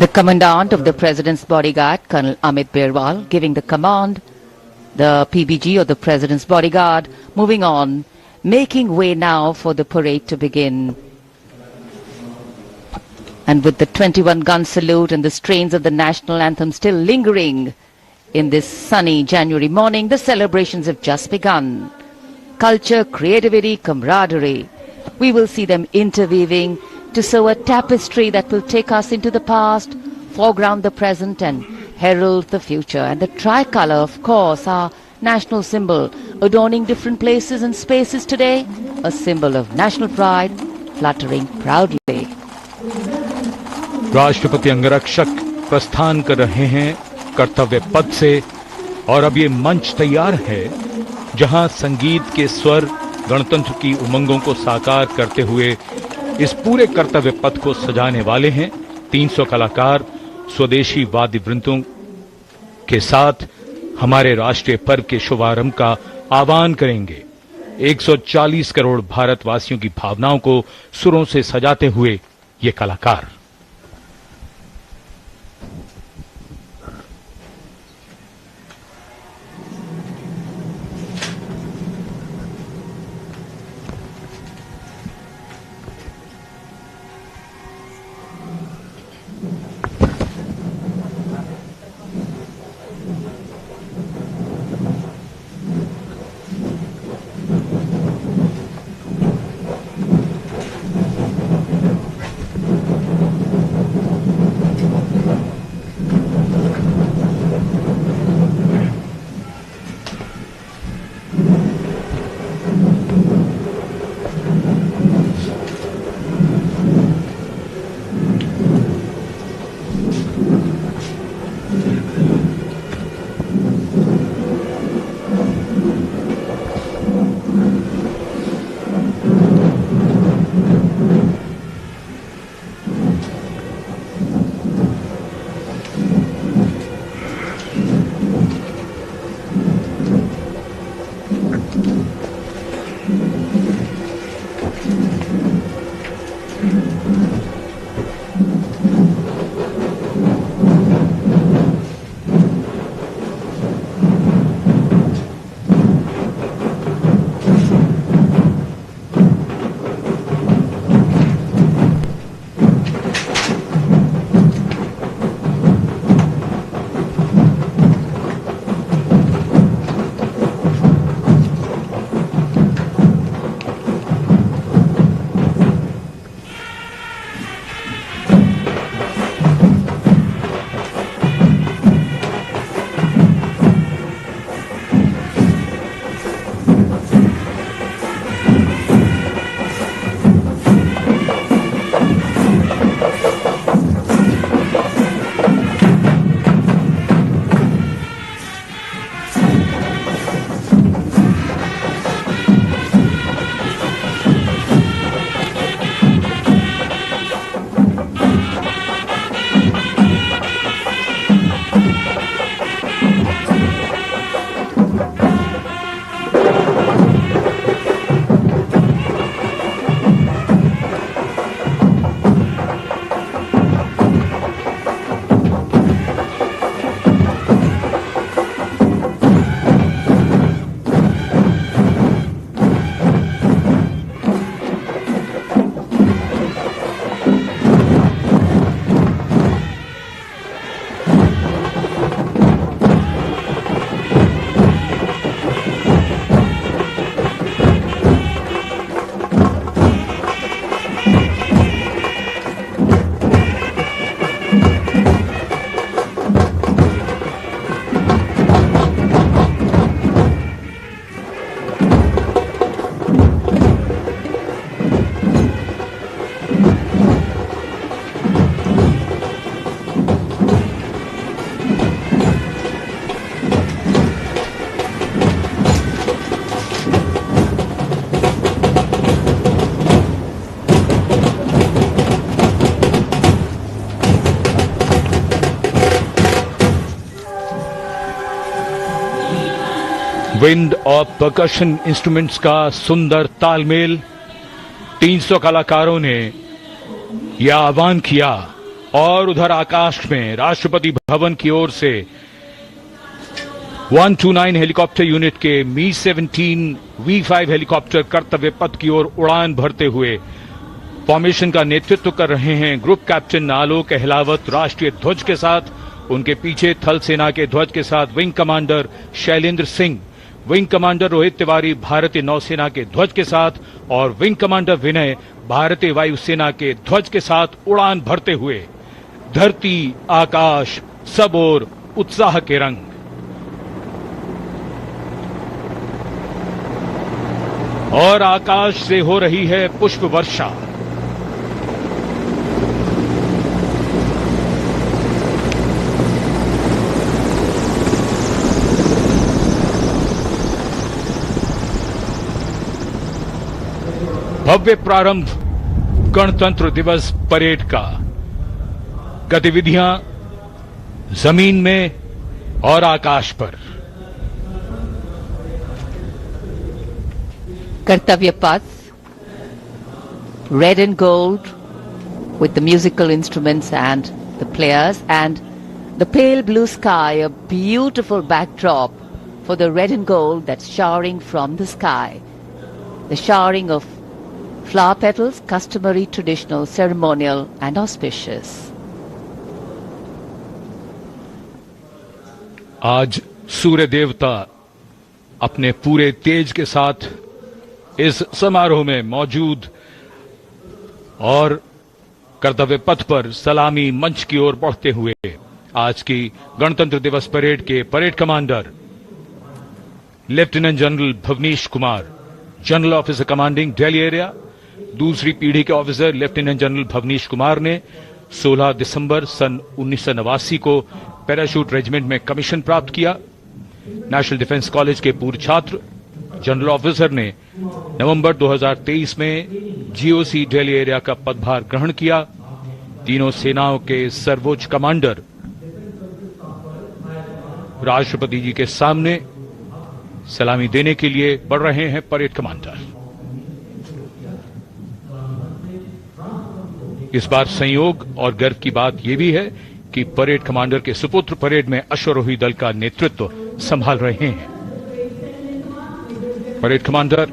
The Commandant of the President's Bodyguard, Colonel Amit Birwal, giving the command, the PBG or the President's Bodyguard, moving on, making way now for the parade to begin. And with the 21-gun salute and the strains of the national anthem still lingering in this sunny January morning, the celebrations have just begun. Culture, creativity, camaraderie. We will see them interweaving to sew a tapestry that will take us into the past, foreground the present and herald the future. And the tricolour, of course, our national symbol, adorning different places and spaces today, a symbol of national pride, fluttering proudly. राष्ट्रपति अंगरक्षक प्रस्थान कर रहे हैं कर्तव्य पथ से और अब ये मंच तैयार है जहां संगीत के स्वर गणतंत्र की उमंगों को साकार करते हुए इस पूरे कर्तव्य पथ को सजाने वाले हैं। 300 कलाकार स्वदेशी वाद्य वृंदों के साथ हमारे राष्ट्रीय पर्व के शुभारंभ का आह्वान करेंगे। 140 करोड़ भारतवासियों की भावनाओं को सुरों से सजाते हुए ये कलाकार। विंड और परकशन इंस्ट्रूमेंट्स का सुंदर तालमेल। 300 कलाकारों ने यह आह्वान किया और उधर आकाश में राष्ट्रपति भवन की ओर से 129 हेलीकॉप्टर यूनिट के मी-17 V5 हेलीकॉप्टर कर्तव्य पथ की ओर उड़ान भरते हुए फॉर्मेशन का नेतृत्व कर रहे हैं ग्रुप कैप्टन आलोक अहलावत राष्ट्रीय ध्वज के साथ। उनके पीछे थल सेना के ध्वज के साथ wing commander Shailendra Singh, wing commander Rohit Tiwari भारतीय नौसेना के ध्वज के साथ और विंग कमांडर विनय भारतीय वायुसेना के ध्वज के साथ उड़ान भरते हुए धरती आकाश सब ओर उत्साह के रंग। और आकाश से हो रही है पुष्प वर्षा। भव्य प्रारंभ गणतंत्र दिवस परेड का। गतिविधियां जमीन में और आकाश पर। Kartavya Path, red and gold with the musical instruments and the players, and the pale blue sky, a beautiful backdrop for the red and gold that's showering from the sky. The showering of flower petals, customary, traditional, ceremonial and auspicious. आज सूर्य देवता अपने पूरे तेज के साथ इस समारोह में मौजूद और कर्तव्य पथ पर सलामी मंच की ओर बढ़ते हुए आज की गणतंत्र दिवस परेड के parade commander lieutenant general Bhavnish Kumar, general officer commanding Delhi area, दूसरी पीढ़ी के officer lieutenant general Bhavnish Kumar ने 16 दिसंबर सन 1989 को पैराशूट रेजिमेंट में कमीशन प्राप्त किया। नेशनल डिफेंस कॉलेज के पूर्व छात्र जनरल ऑफिसर ने नवंबर 2023 में जीओसी दिल्ली एरिया का पदभार ग्रहण किया। तीनों सेनाओं के सर्वोच्च कमांडर राष्ट्रपति जी के सामने सलामी देने के लिए बढ़ रहे हैं परेड कमांडर। इस बार संयोग और गर्व की बात यह भी है कि परेड कमांडर के सुपुत्र परेड में अश्वारोही दल का नेतृत्व संभाल रहे हैं। Parade commander